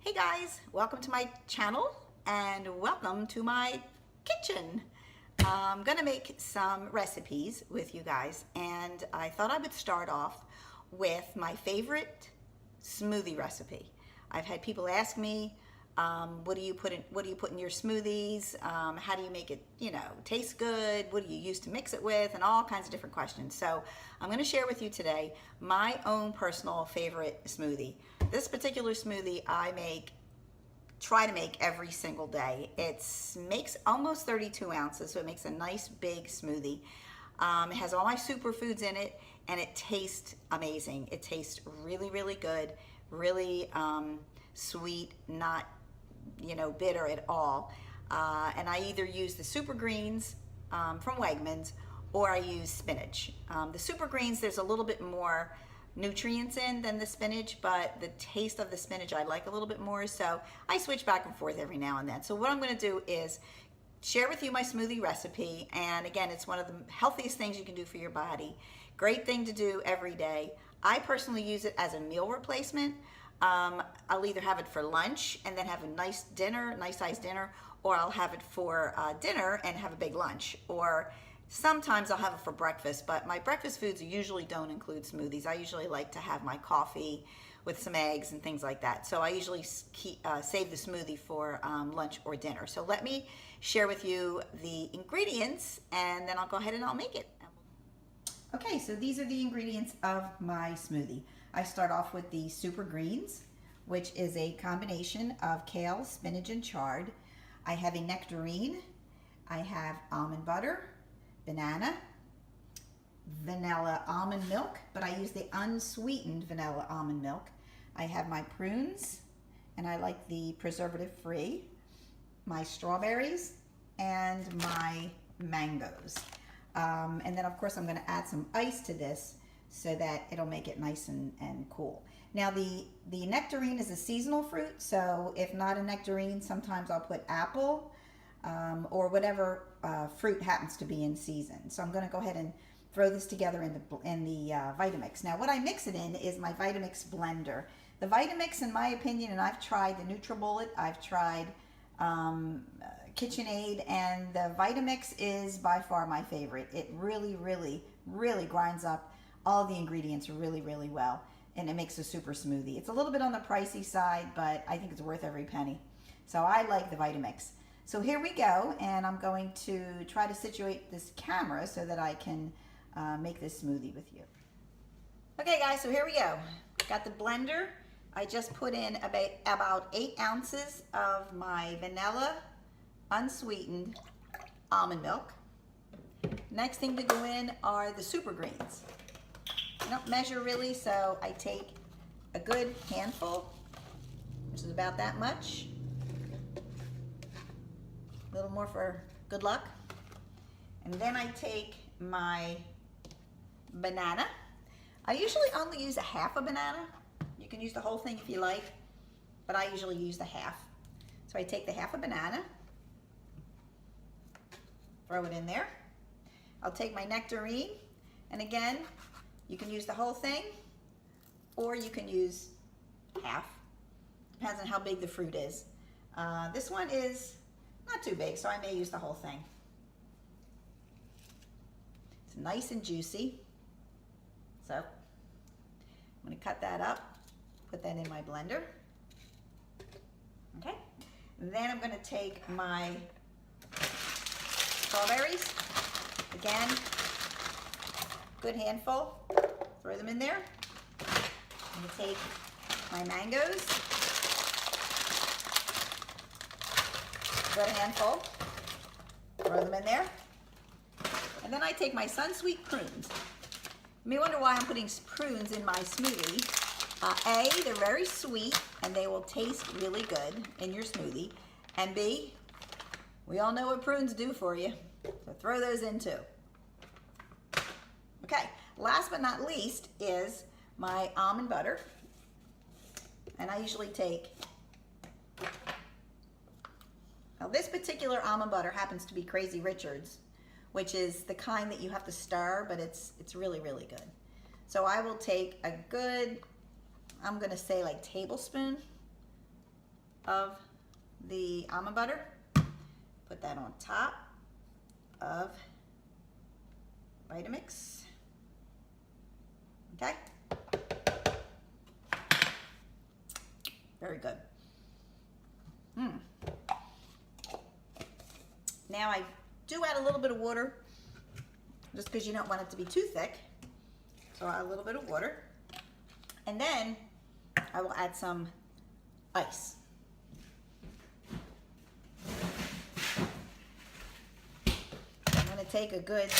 Hey guys, welcome to my channel and welcome to my kitchen. I'm gonna make some recipes with you guys, and I thought I would start off with my favorite smoothie recipe. I've had people ask me, what do you put in your smoothies? How do you make it, taste good? What do you use to mix it with? And all kinds of different questions. So I'm going to share with you today my own personal favorite smoothie. This particular smoothie try to make every single day. It makes almost 32 ounces, so it makes a nice big smoothie. It has all my superfoods in it, and it tastes amazing. It tastes really, really good, really sweet, not bitter at all. And I either use the super greens from Wegmans, or I use spinach. The super greens, there's a little bit more nutrients in than the spinach, but the taste of the spinach I like a little bit more, so I switch back and forth every now and then. So what I'm going to do is share with you my smoothie recipe, and again, it's one of the healthiest things you can do for your body. Great thing to do every day. I personally use it as a meal replacement. I'll either have it for lunch and then have a nice dinner, nice sized dinner, or I'll have it for dinner and have a big lunch, or sometimes I'll have it for breakfast, but my breakfast foods usually don't include smoothies. I usually like to have my coffee with some eggs and things like that. So I usually save the smoothie for lunch or dinner. So let me share with you the ingredients, and then I'll go ahead and I'll make it. Okay, so these are the ingredients of my smoothie. I start off with the super greens, which is a combination of kale, spinach, and chard. I have a nectarine. I have almond butter, banana, vanilla almond milk, but I use the unsweetened vanilla almond milk. I have my prunes, and I like the preservative-free, my strawberries, and my mangoes. And then, of course, I'm going to add some ice to this so that it'll make it nice and cool. Now, the nectarine is a seasonal fruit, so if not a nectarine, sometimes I'll put apple or whatever fruit happens to be in season. So I'm going to go ahead and throw this together in the Vitamix. Now, what I mix it in is my Vitamix blender. The Vitamix, in my opinion, and I've tried the NutriBullet, I've tried KitchenAid, and the Vitamix is by far my favorite. It really, really, really grinds up all the ingredients really, really well, and it makes a super smoothie. It's a little bit on the pricey side, but I think it's worth every penny. So I like the Vitamix. So here we go, and I'm going to try to situate this camera so that I can make this smoothie with you. Okay guys, so here we go. Got the blender. I just put in about 8 ounces of my vanilla unsweetened almond milk. Next thing to go in are the super greens. I don't measure really, so I take a good handful, which is about that much. A little more for good luck. And then I take my banana. I usually only use a half a banana. You can use the whole thing if you like, but I usually use the half. So I take the half a banana, throw it in there. I'll take my nectarine, and again, you can use the whole thing, or you can use half. Depends on how big the fruit is. This one is not too big, so I may use the whole thing. It's nice and juicy. So I'm going to cut that up, put that in my blender. Okay. And then I'm going to take my strawberries. Again, good handful. Throw them in there. I'm going to take my mangoes. Good handful. Throw them in there. And then I take my Sunsweet prunes. You may wonder why I'm putting prunes in my smoothie. A, they're very sweet and they will taste really good in your smoothie. And B, we all know what prunes do for you. So throw those in too. Okay, last but not least is my almond butter. And I usually take, now this particular almond butter happens to be Crazy Richard's, which is the kind that you have to stir, but it's really, really good. So I will take a good, I'm gonna say like tablespoon of the almond butter. Put that on top of Vitamix. Okay. Very good. Now I do add a little bit of water just because you don't want it to be too thick. So I'll add a little bit of water. And then I will add some ice. I'm going to take a good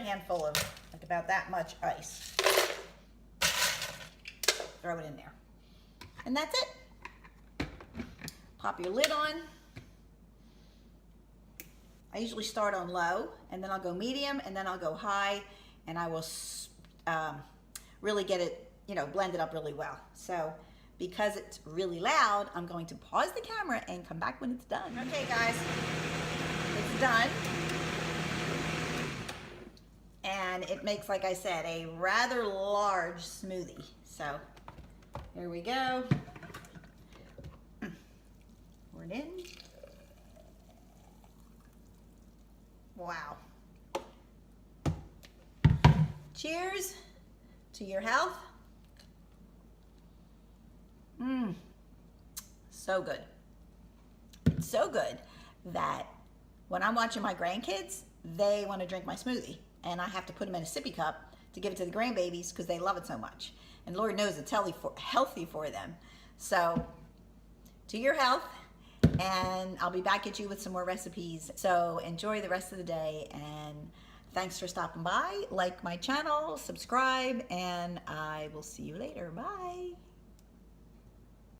handful of, like about that much ice. Throw it in there. And that's it. Pop your lid on. I usually start on low, and then I'll go medium, and then I'll go high, and I will really get it, blend it up really well. So because it's really loud, I'm going to pause the camera and come back when it's done. Okay guys, it's done. And it makes, like I said, a rather large smoothie. So here we go. Pour it in. Wow. Cheers to your health. So good. It's so good that when I'm watching my grandkids, they want to drink my smoothie. And I have to put them in a sippy cup to give it to the grandbabies because they love it so much. And Lord knows it's healthy for them. So to your health. And I'll be back at you with some more recipes. So enjoy the rest of the day, and thanks for stopping by. Like my channel, subscribe, and I will see you later. Bye.